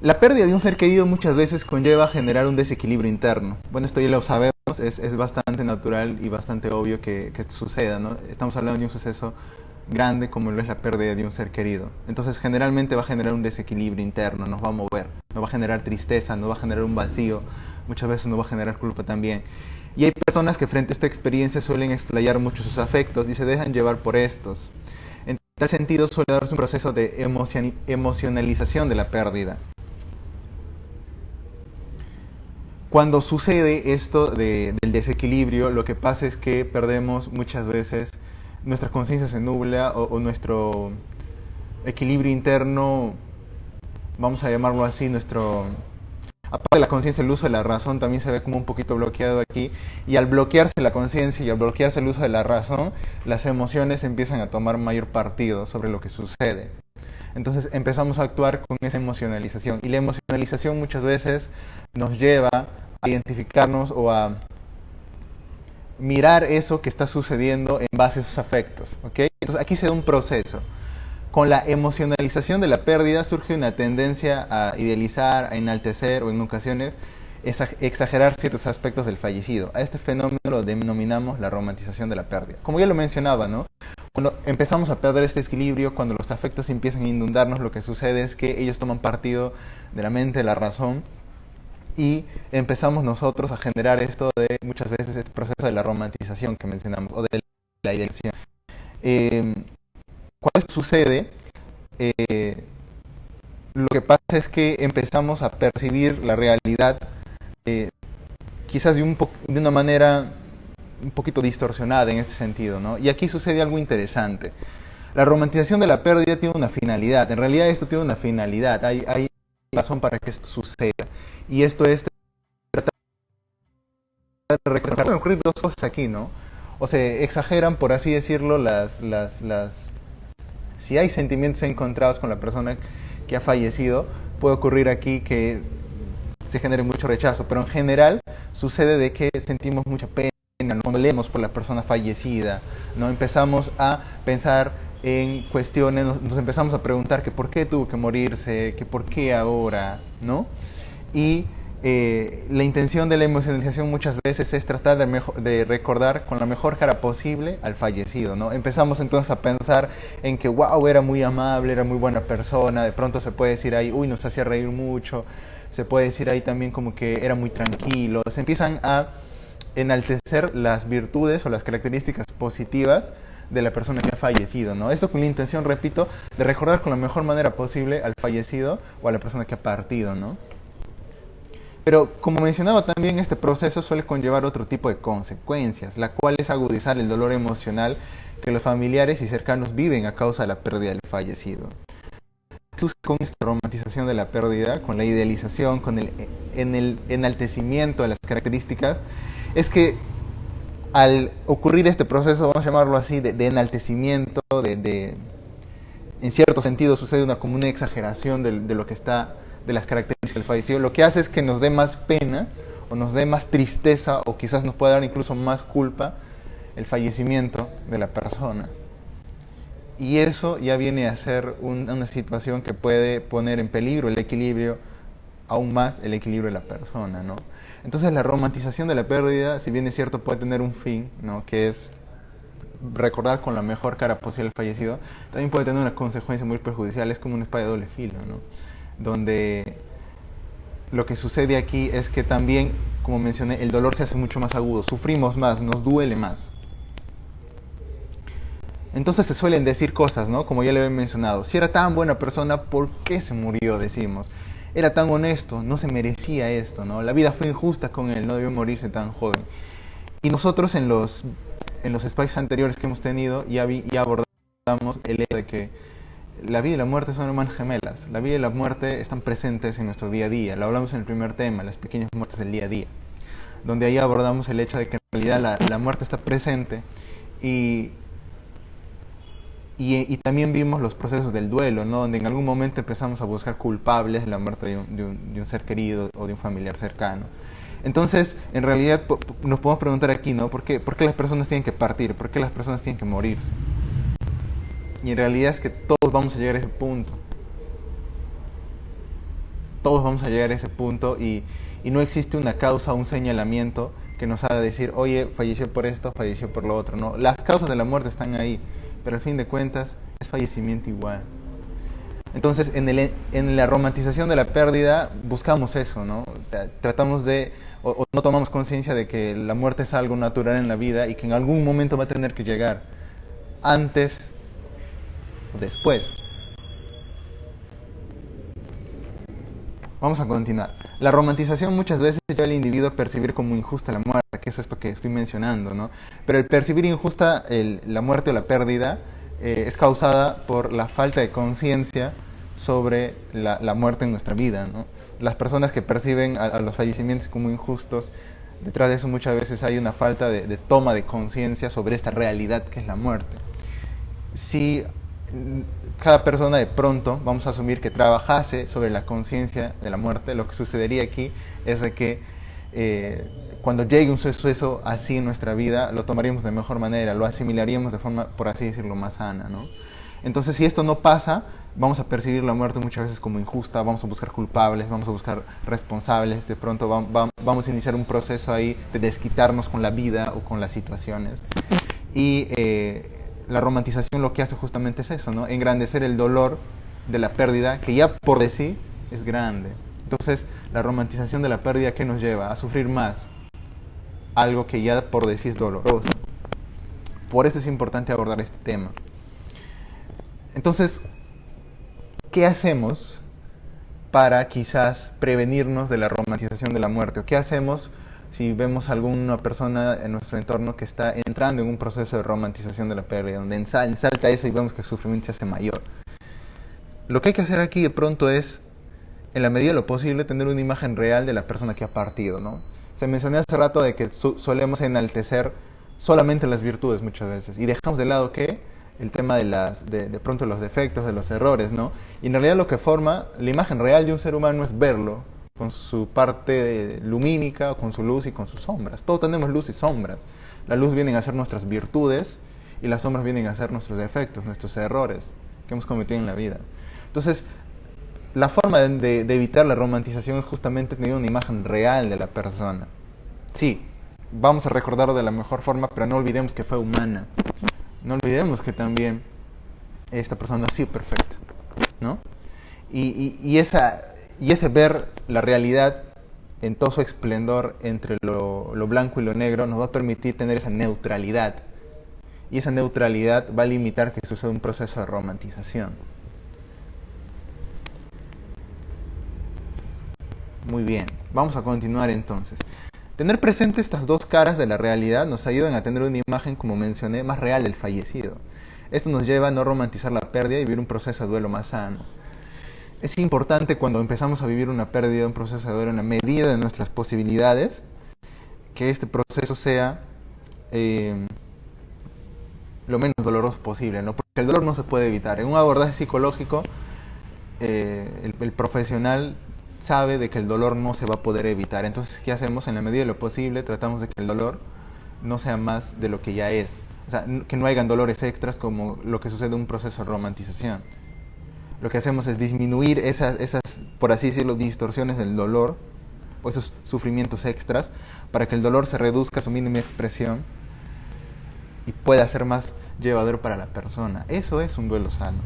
La pérdida de un ser querido muchas veces conlleva generar un desequilibrio interno. Bueno, esto ya lo sabemos, es bastante natural y bastante obvio que suceda, ¿no? Estamos hablando de un suceso grande como lo es la pérdida de un ser querido. Entonces generalmente va a generar un desequilibrio interno, nos va a mover, nos va a generar tristeza, nos va a generar un vacío, muchas veces nos va a generar culpa también. Y hay personas que frente a esta experiencia suelen explayar mucho sus afectos y se dejan llevar por estos. En tal sentido suele darse un proceso de emocionalización de la pérdida. Cuando sucede esto del desequilibrio, lo que pasa es que perdemos muchas veces, nuestra conciencia se nubla o nuestro equilibrio interno, vamos a llamarlo así, aparte de la conciencia, el uso de la razón también se ve como un poquito bloqueado aquí, y al bloquearse la conciencia y al bloquearse el uso de la razón, las emociones empiezan a tomar mayor partido sobre lo que sucede. Entonces empezamos a actuar con esa emocionalización, y la emocionalización muchas veces nos lleva a identificarnos o a mirar eso que está sucediendo en base a sus afectos, ¿ok? Entonces aquí se da un proceso. Con la emocionalización de la pérdida surge una tendencia a idealizar, a enaltecer o en ocasiones exagerar ciertos aspectos del fallecido. A este fenómeno lo denominamos la romantización de la pérdida. Como ya lo mencionaba, ¿no? Cuando empezamos a perder este equilibrio, cuando los afectos empiezan a inundarnos, lo que sucede es que ellos toman partido de la mente, de la razón, y empezamos nosotros a generar esto de muchas veces este proceso de la romantización que mencionamos, o de la idealización. Cuando esto sucede, lo que pasa es que empezamos a percibir la realidad quizás de una manera un poquito distorsionada en este sentido, ¿no? Y aquí sucede algo interesante. La romantización de la pérdida tiene una finalidad. En realidad esto tiene una finalidad. Hay razón para que esto suceda. Y esto es tratar de recordar. Pueden ocurrir dos cosas aquí, ¿no? O se exageran, por así decirlo, si hay sentimientos encontrados con la persona que ha fallecido, puede ocurrir aquí que se genere mucho rechazo, pero en general sucede de que sentimos mucha pena, nos dolemos por la persona fallecida, ¿no? Empezamos a pensar en cuestiones, nos empezamos a preguntar que por qué tuvo que morirse, que por qué ahora, ¿no? Y la intención de la emocionalización muchas veces es tratar de recordar con la mejor cara posible al fallecido, ¿no? Empezamos entonces a pensar en que, wow, era muy amable, era muy buena persona, de pronto se puede decir ahí, uy, nos hacía reír mucho, se puede decir ahí también como que era muy tranquilo, se empiezan a enaltecer las virtudes o las características positivas de la persona que ha fallecido, ¿no? Esto con la intención, repito, de recordar con la mejor manera posible al fallecido o a la persona que ha partido, ¿no? Pero como mencionaba también, este proceso suele conllevar otro tipo de consecuencias, la cual es agudizar el dolor emocional que los familiares y cercanos viven a causa de la pérdida del fallecido. Con esta romantización de la pérdida, con la idealización, con el enaltecimiento de las características, es que al ocurrir este proceso, vamos a llamarlo así, de enaltecimiento, en cierto sentido sucede como una exageración de lo que está, de las características del fallecido, lo que hace es que nos dé más pena, o nos dé más tristeza, o quizás nos pueda dar incluso más culpa el fallecimiento de la persona. Y eso ya viene a ser una situación que puede poner en peligro el equilibrio, aún más el equilibrio de la persona, ¿no? Entonces la romantización de la pérdida, si bien es cierto, puede tener un fin, ¿no? Que es recordar con la mejor cara posible al fallecido, también puede tener una consecuencia muy perjudicial, es como una espada de doble filo, ¿no? Donde lo que sucede aquí es que también, como mencioné, el dolor se hace mucho más agudo, sufrimos más, nos duele más. Entonces se suelen decir cosas, ¿no? Como ya le he mencionado. Si era tan buena persona, ¿por qué se murió? Decimos. Era tan honesto, no se merecía esto, ¿no? La vida fue injusta con él, no debió morirse tan joven. Y nosotros en los espacios anteriores que hemos tenido ya abordamos el hecho de que la vida y la muerte son hermanas gemelas. La vida y la muerte están presentes en nuestro día a día. Lo hablamos en el primer tema, las pequeñas muertes del día a día. Donde ahí abordamos el hecho de que en realidad la muerte está presente y también vimos los procesos del duelo, ¿no? Donde en algún momento empezamos a buscar culpables de la muerte de un ser querido o de un familiar cercano. Entonces, en realidad nos podemos preguntar aquí, ¿no? ¿Por qué las personas tienen que partir? ¿Por qué las personas tienen que morirse? Y en realidad es que todos vamos a llegar a ese punto. todos vamos a llegar a ese punto y no existe una causa, un señalamiento que nos haga decir, oye, falleció por esto, falleció por lo otro. No, las causas de la muerte están ahí, pero al fin de cuentas es fallecimiento igual. Entonces, en la romantización de la pérdida buscamos eso, ¿no? O sea, tratamos o no tomamos conciencia de que la muerte es algo natural en la vida y que en algún momento va a tener que llegar, antes o después. Vamos a continuar. La romantización muchas veces lleva al individuo a percibir como injusta la muerte, que es esto que estoy mencionando, ¿no? Pero el percibir injusta la muerte o la pérdida es causada por la falta de conciencia sobre la muerte en nuestra vida, ¿no? Las personas que perciben a los fallecimientos como injustos, detrás de eso muchas veces hay una falta de toma de conciencia sobre esta realidad que es la muerte. Si cada persona de pronto, vamos a asumir que trabajase sobre la conciencia de la muerte, lo que sucedería aquí es de que cuando llegue un suceso así en nuestra vida, lo tomaríamos de mejor manera, lo asimilaríamos de forma, por así decirlo, más sana, ¿no? Entonces, si esto no pasa, vamos a percibir la muerte muchas veces como injusta, vamos a buscar culpables, vamos a buscar responsables, de pronto vamos a iniciar un proceso ahí de desquitarnos con la vida o con las situaciones. Y la romantización lo que hace justamente es eso, ¿no? Engrandecer el dolor de la pérdida, que ya por de sí es grande. Entonces, la romantización de la pérdida, ¿qué nos lleva? A sufrir más algo que ya por de sí es doloroso. Por eso es importante abordar este tema. Entonces, ¿qué hacemos para quizás prevenirnos de la romantización de la muerte? ¿O qué hacemos si vemos a alguna persona en nuestro entorno que está entrando en un proceso de romantización de la pérdida, donde ensalta eso y vemos que el sufrimiento se hace mayor? Lo que hay que hacer aquí de pronto es, en la medida de lo posible, tener una imagen real de la persona que ha partido, ¿no? Se mencioné hace rato de que solemos enaltecer solamente las virtudes muchas veces y dejamos de lado que el tema de pronto los defectos, de los errores, ¿no? Y en realidad lo que forma la imagen real de un ser humano es verlo con su parte lumínica, con su luz y con sus sombras. Todos tenemos luz y sombras. La luz viene a ser nuestras virtudes y las sombras vienen a ser nuestros defectos, nuestros errores que hemos cometido en la vida. Entonces, la forma de evitar la romantización es justamente tener una imagen real de la persona. Sí, vamos a recordarlo de la mejor forma, pero no olvidemos que fue humana. No olvidemos que también esta persona ha sido perfecta, ¿no? Y ese ver la realidad en todo su esplendor entre lo blanco y lo negro nos va a permitir tener esa neutralidad. Y esa neutralidad va a limitar que suceda un proceso de romantización. Muy bien, vamos a continuar entonces. Tener presente estas dos caras de la realidad nos ayudan a tener una imagen, como mencioné, más real del fallecido. Esto nos lleva a no romantizar la pérdida y vivir un proceso de duelo más sano. Es importante cuando empezamos a vivir una pérdida, un proceso de duelo en la medida de nuestras posibilidades, que este proceso sea lo menos doloroso posible, ¿no? Porque el dolor no se puede evitar. En un abordaje psicológico, el profesional sabe de que el dolor no se va a poder evitar. Entonces, ¿qué hacemos? En la medida de lo posible, tratamos de que el dolor no sea más de lo que ya es. O sea, que no hayan dolores extras como lo que sucede en un proceso de romantización. Lo que hacemos es disminuir esas, por así decirlo, distorsiones del dolor o esos sufrimientos extras para que el dolor se reduzca a su mínima expresión y pueda ser más llevadero para la persona. Eso es un duelo sano.